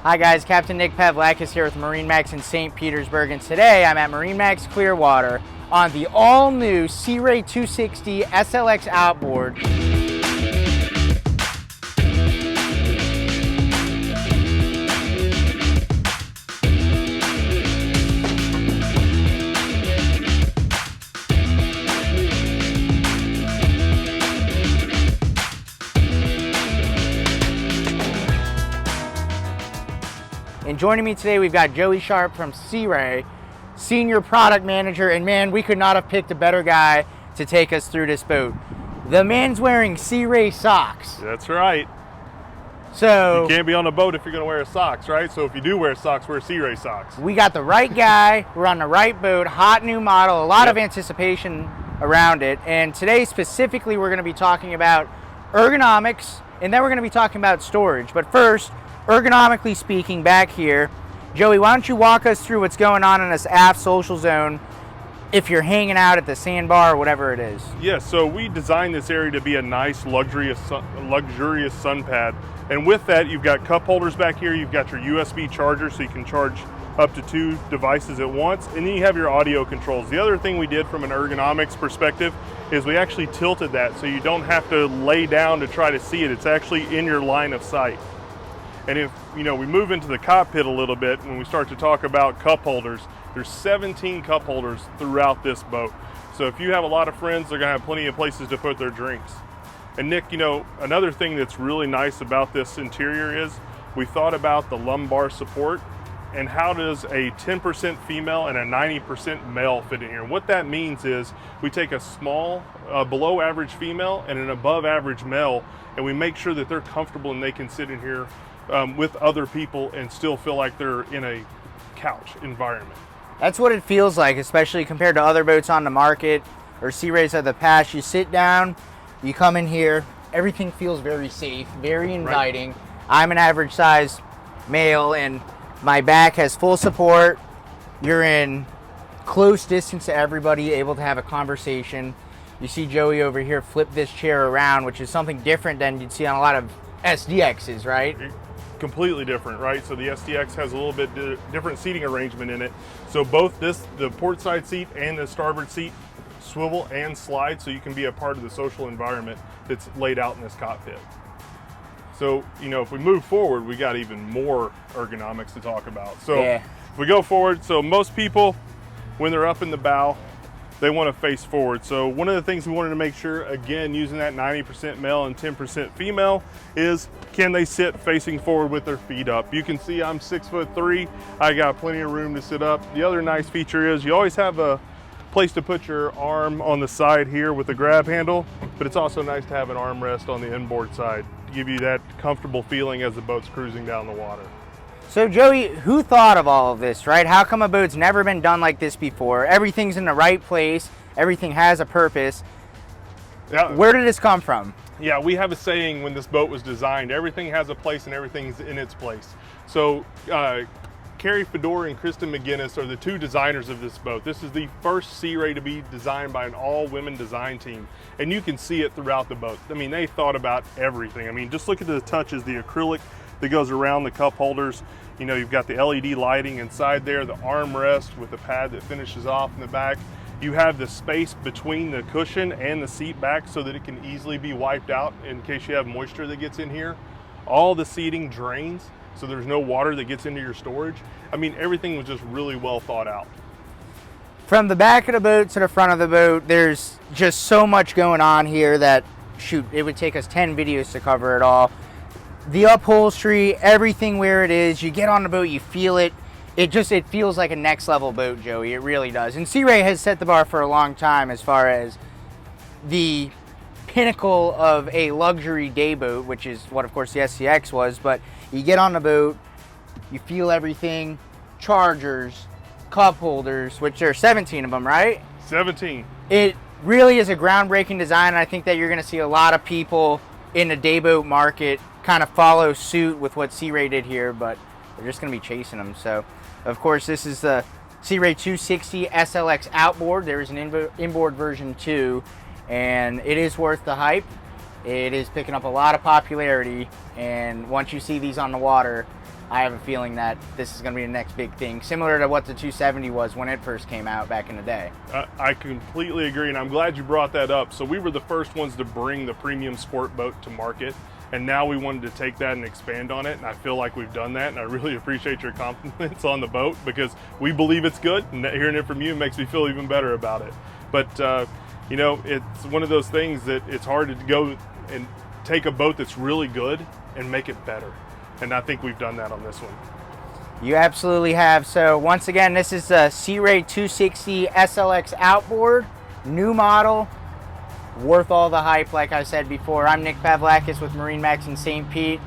Hi guys, Captain Nick Pavlakis here with MarineMax in St. Petersburg, and today I'm at MarineMax Clearwater on the all-new Sea Ray 260 SLX outboard. And joining me today, we've got Joey Sharpe from Sea Ray, Senior Product Manager, and man, we could not have picked a better guy to take us through this boat. The man's wearing Sea Ray socks. That's right. So you can't be on a boat if you're gonna wear socks, right? So if you do wear socks, wear Sea Ray socks. We got the right guy, we're on the right boat, hot new model, a lot of anticipation around it. And today specifically, we're gonna be talking about ergonomics, and then we're gonna be talking about storage. But first, ergonomically speaking, back here, Joey, why don't you walk us through what's going on in this aft social zone if you're hanging out at the sandbar or whatever it is? Yes, so we designed this area to be a nice, luxurious sun pad. And with that, you've got cup holders back here, you've got your USB charger so you can charge up to 2 devices at once, and then you have your audio controls. The other thing we did from an ergonomics perspective is we actually tilted that so you don't have to lay down to try to see it. It's actually in your line of sight. And if we move into the cockpit a little bit, when we start to talk about cup holders, there's 17 cup holders throughout this boat. So if you have a lot of friends, they're gonna have plenty of places to put their drinks. And Nick, another thing that's really nice about this interior is we thought about the lumbar support and how does a 10% female and a 90% male fit in here. And what that means is we take a small, below average female and an above average male, and we make sure that they're comfortable and they can sit in here with other people and still feel like they're in a couch environment. That's what it feels like, especially compared to other boats on the market or Sea Rays of the past. You sit down, you come in here, everything feels very safe, very inviting. Right. I'm an average size male and my back has full support. You're in close distance to everybody, able to have a conversation. You see Joey over here flip this chair around, which is something different than you'd see on a lot of SDXs, right? Completely different, right? So the SDX has a little bit different seating arrangement in it. So both the port side seat and the starboard seat swivel and slide, so you can be a part of the social environment that's laid out in this cockpit. So, if we move forward, we got even more ergonomics to talk about. So if we go forward, so most people, when they're up in the bow, they want to face forward. So one of the things we wanted to make sure, again, using that 90% male and 10% female, is can they sit facing forward with their feet up? You can see I'm 6'3". I got plenty of room to sit up. The other nice feature is you always have a place to put your arm on the side here with the grab handle, but it's also nice to have an armrest on the inboard side to give you that comfortable feeling as the boat's cruising down the water. So Joey, who thought of all of this, right? How come a boat's never been done like this before? Everything's in the right place. Everything has a purpose. Yeah. Where did this come from? Yeah, we have a saying when this boat was designed, everything has a place and everything's in its place. So Carrie Fedor and Kristen McGinnis are the 2 designers of this boat. This is the first Sea Ray to be designed by an all-women design team. And you can see it throughout the boat. I mean, they thought about everything. I mean, just look at the touches, the acrylic that goes around the cup holders. You've got the LED lighting inside there, the armrest with the pad that finishes off in the back. You have the space between the cushion and the seat back so that it can easily be wiped out in case you have moisture that gets in here. All the seating drains, so there's no water that gets into your storage. I mean, everything was just really well thought out. From the back of the boat to the front of the boat, there's just so much going on here that, shoot, it would take us 10 videos to cover it all. The upholstery, everything where it is, you get on the boat, you feel it. It feels like a next level boat, Joey. It really does. And Sea Ray has set the bar for a long time as far as the pinnacle of a luxury day boat, which is what, of course, the SCX was. But you get on the boat, you feel everything, chargers, cup holders, which there are 17 of them, right? 17. It really is a groundbreaking design, and I think that you're going to see a lot of people in the day boat market kind of follow suit with what Sea Ray did here, but they're just going to be chasing them. So, of course, this is the Sea Ray 260 SLX outboard. There is an inboard version too, and it is worth the hype. It is picking up a lot of popularity, and once you see these on the water, I have a feeling that this is going to be the next big thing, similar to what the 270 was when it first came out back in the day. I completely agree, and I'm glad you brought that up. So we were the first ones to bring the premium sport boat to market, and now we wanted to take that and expand on it, and I feel like we've done that, and I really appreciate your compliments on the boat, because we believe it's good, and hearing it from you makes me feel even better about it. But you know, it's one of those things that it's hard to go and take a boat that's really good and make it better. And I think we've done that on this one. You absolutely have. So once again, this is a Sea Ray 260 SLX outboard, new model, worth all the hype. Like I said before, I'm Nick Pavlakis with MarineMax in St. Pete,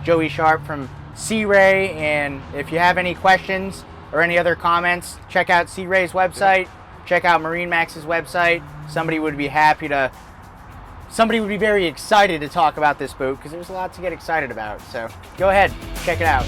Joey Sharpe from Sea Ray. And if you have any questions or any other comments, check out Sea Ray's website, check out MarineMax's website. Somebody would be very excited to talk about this boat, because there's a lot to get excited about. So go ahead, check it out.